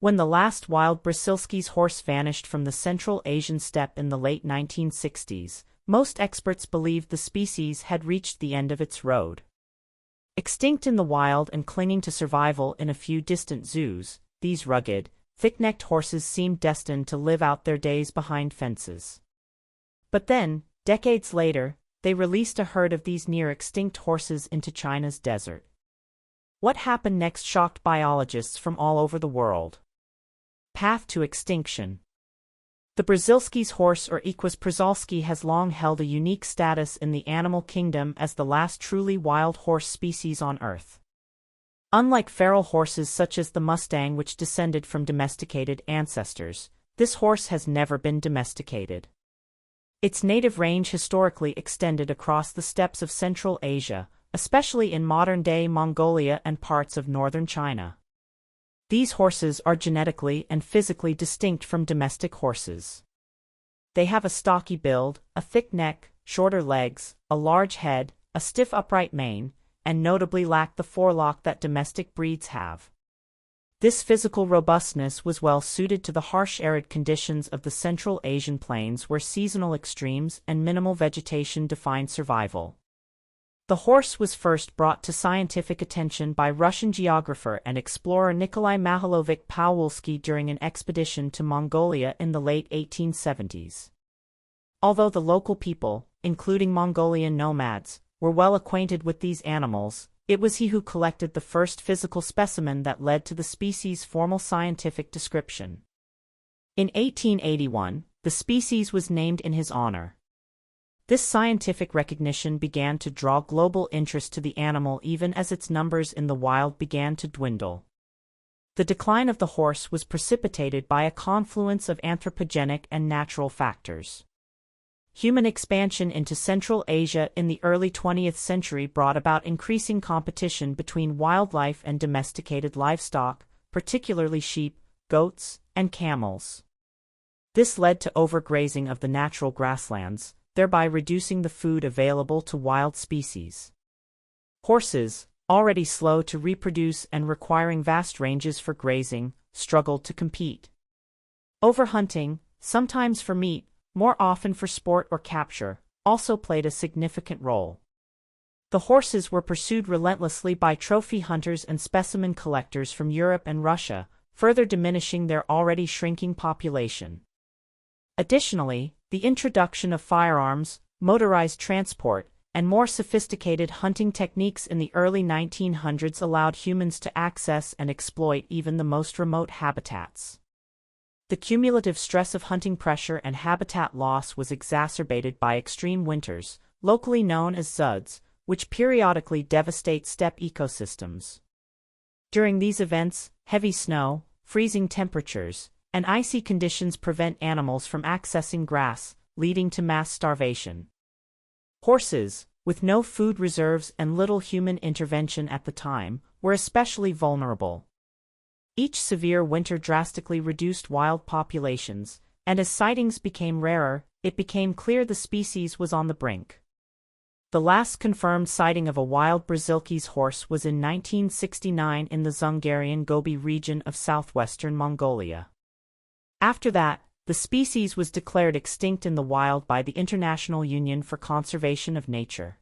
When the last wild Brusilski's horse vanished from the Central Asian steppe in the late 1960s, most experts believed the species had reached the end of its road. Extinct in the wild and clinging to survival in a few distant zoos, these rugged, thick-necked horses seemed destined to live out their days behind fences. But then, decades later, they released a herd of these near-extinct horses into China's desert. What happened next shocked biologists from all over the world. Path to extinction. The Brusilski's horse or Equus pruszelski has long held a unique status in the animal kingdom as the last truly wild horse species on Earth. Unlike feral horses such as the Mustang which descended from domesticated ancestors, this horse has never been domesticated. Its native range historically extended across the steppes of Central Asia, especially in modern-day Mongolia and parts of northern China. These horses are genetically and physically distinct from domestic horses. They have a stocky build, a thick neck, shorter legs, a large head, a stiff upright mane, and notably lack the forelock that domestic breeds have. This physical robustness was well suited to the harsh arid conditions of the Central Asian plains where seasonal extremes and minimal vegetation define survival. The horse was first brought to scientific attention by Russian geographer and explorer Nikolai Mikhailovich Powolsky during an expedition to Mongolia in the late 1870s. Although the local people, including Mongolian nomads, were well acquainted with these animals, it was he who collected the first physical specimen that led to the species' formal scientific description. In 1881, the species was named in his honor. This scientific recognition began to draw global interest to the animal even as its numbers in the wild began to dwindle. The decline of the horse was precipitated by a confluence of anthropogenic and natural factors. Human expansion into Central Asia in the early 20th century brought about increasing competition between wildlife and domesticated livestock, particularly sheep, goats, and camels. This led to overgrazing of the natural grasslands, thereby reducing the food available to wild species. Horses, already slow to reproduce and requiring vast ranges for grazing, struggled to compete. Overhunting, sometimes for meat, more often for sport or capture, also played a significant role. The horses were pursued relentlessly by trophy hunters and specimen collectors from Europe and Russia, further diminishing their already shrinking population. Additionally, the introduction of firearms, motorized transport, and more sophisticated hunting techniques in the early 1900s allowed humans to access and exploit even the most remote habitats. The cumulative stress of hunting pressure and habitat loss was exacerbated by extreme winters, locally known as zuds, which periodically devastate steppe ecosystems. During these events, heavy snow, freezing temperatures, and icy conditions prevent animals from accessing grass, leading to mass starvation. Horses, with no food reserves and little human intervention at the time, were especially vulnerable. Each severe winter drastically reduced wild populations, and as sightings became rarer, it became clear the species was on the brink. The last confirmed sighting of a wild Brusilski's horse was in 1969 in the Dzungarian Gobi region of southwestern Mongolia. After that, the species was declared extinct in the wild by the International Union for Conservation of Nature.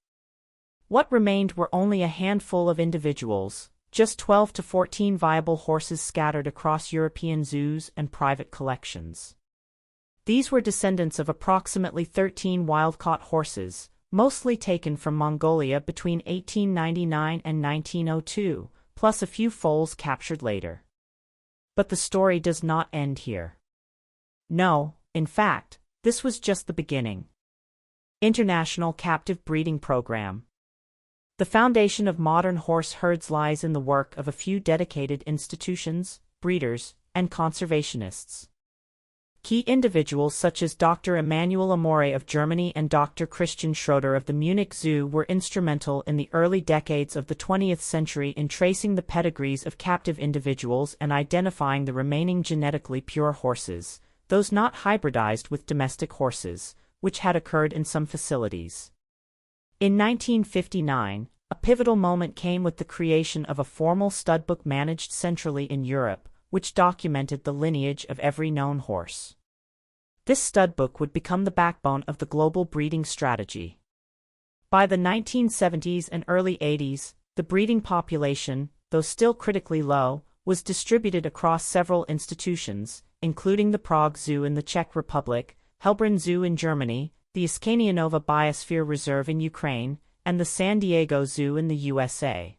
What remained were only a handful of individuals, just 12 to 14 viable horses scattered across European zoos and private collections. These were descendants of approximately 13 wild-caught horses, mostly taken from Mongolia between 1899 and 1902, plus a few foals captured later. But the story does not end here. No, in fact, this was just the beginning. International Captive Breeding Program. The foundation of modern horse herds lies in the work of a few dedicated institutions, breeders, and conservationists. Key individuals such as Dr. Emanuel Amore of Germany and Dr. Christian Schroeder of the Munich Zoo were instrumental in the early decades of the 20th century in tracing the pedigrees of captive individuals and identifying the remaining genetically pure horses, those not hybridized with domestic horses, which had occurred in some facilities. In 1959, a pivotal moment came with the creation of a formal studbook managed centrally in Europe, which documented the lineage of every known horse. This studbook would become the backbone of the global breeding strategy. By the 1970s and early 80s, the breeding population, though still critically low, was distributed across several institutions, including the Prague Zoo in the Czech Republic, Heilbronn Zoo in Germany, the Askanianova Biosphere Reserve in Ukraine, and the San Diego Zoo in the USA.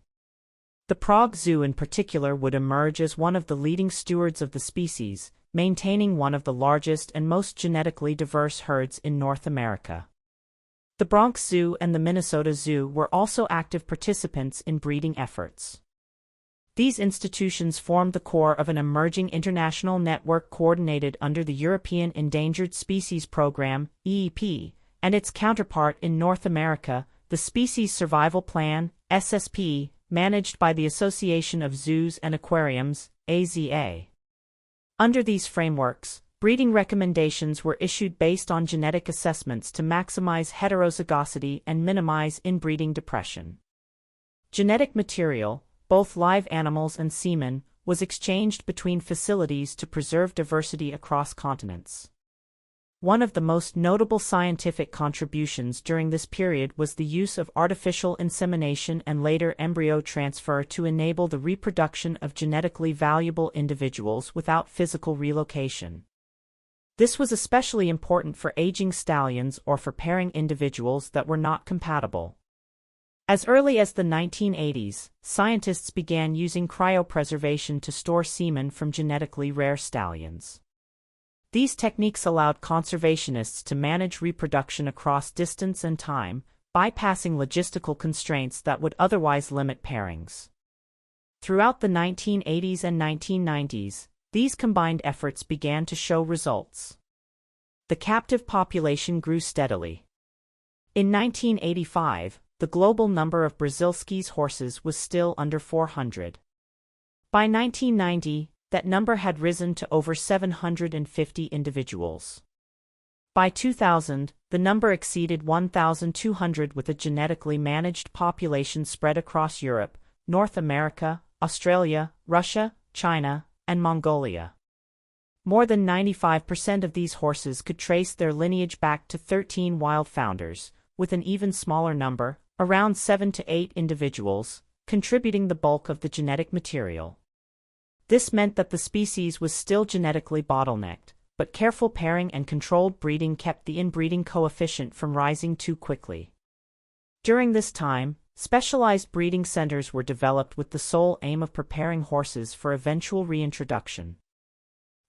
The Prague Zoo in particular would emerge as one of the leading stewards of the species, maintaining one of the largest and most genetically diverse herds in North America. The Bronx Zoo and the Minnesota Zoo were also active participants in breeding efforts. These institutions formed the core of an emerging international network coordinated under the European Endangered Species Program, EEP, and its counterpart in North America, the Species Survival Plan, SSP, managed by the Association of Zoos and Aquariums, AZA. Under these frameworks, breeding recommendations were issued based on genetic assessments to maximize heterozygosity and minimize inbreeding depression. Genetic material, both live animals and semen, was exchanged between facilities to preserve diversity across continents. One of the most notable scientific contributions during this period was the use of artificial insemination and later embryo transfer to enable the reproduction of genetically valuable individuals without physical relocation. This was especially important for aging stallions or for pairing individuals that were not compatible. As early as the 1980s, scientists began using cryopreservation to store semen from genetically rare stallions. These techniques allowed conservationists to manage reproduction across distance and time, bypassing logistical constraints that would otherwise limit pairings. Throughout the 1980s and 1990s, these combined efforts began to show results. The captive population grew steadily. In 1985, the global number of Brazilski's horses was still under 400. By 1990, that number had risen to over 750 individuals. By 2000, the number exceeded 1,200 with a genetically managed population spread across Europe, North America, Australia, Russia, China, and Mongolia. More than 95% of these horses could trace their lineage back to 13 wild founders, with an even smaller number, around 7 to 8 individuals, contributing the bulk of the genetic material. This meant that the species was still genetically bottlenecked, but careful pairing and controlled breeding kept the inbreeding coefficient from rising too quickly. During this time, specialized breeding centers were developed with the sole aim of preparing horses for eventual reintroduction.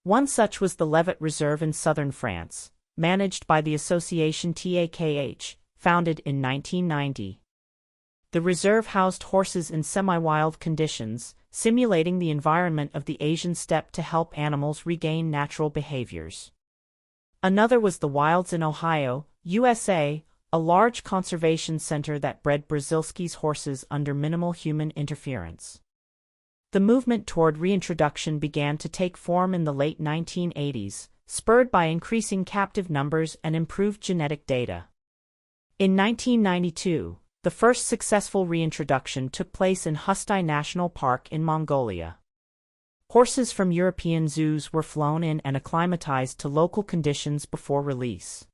One such was the Levet Reserve in southern France, managed by the Association TAKH, founded in 1990. The reserve housed horses in semi-wild conditions, simulating the environment of the Asian steppe to help animals regain natural behaviors. Another was the Wilds in Ohio, USA, a large conservation center that bred Brazilski's horses under minimal human interference. The movement toward reintroduction began to take form in the late 1980s, spurred by increasing captive numbers and improved genetic data. In 1992, the first successful reintroduction took place in Hustai National Park in Mongolia. Horses from European zoos were flown in and acclimatized to local conditions before release.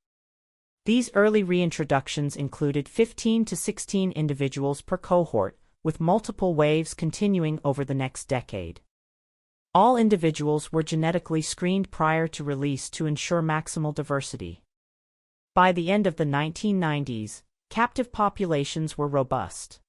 These early reintroductions included 15 to 16 individuals per cohort, with multiple waves continuing over the next decade. All individuals were genetically screened prior to release to ensure maximal diversity. By the end of the 1990s, captive populations were robust.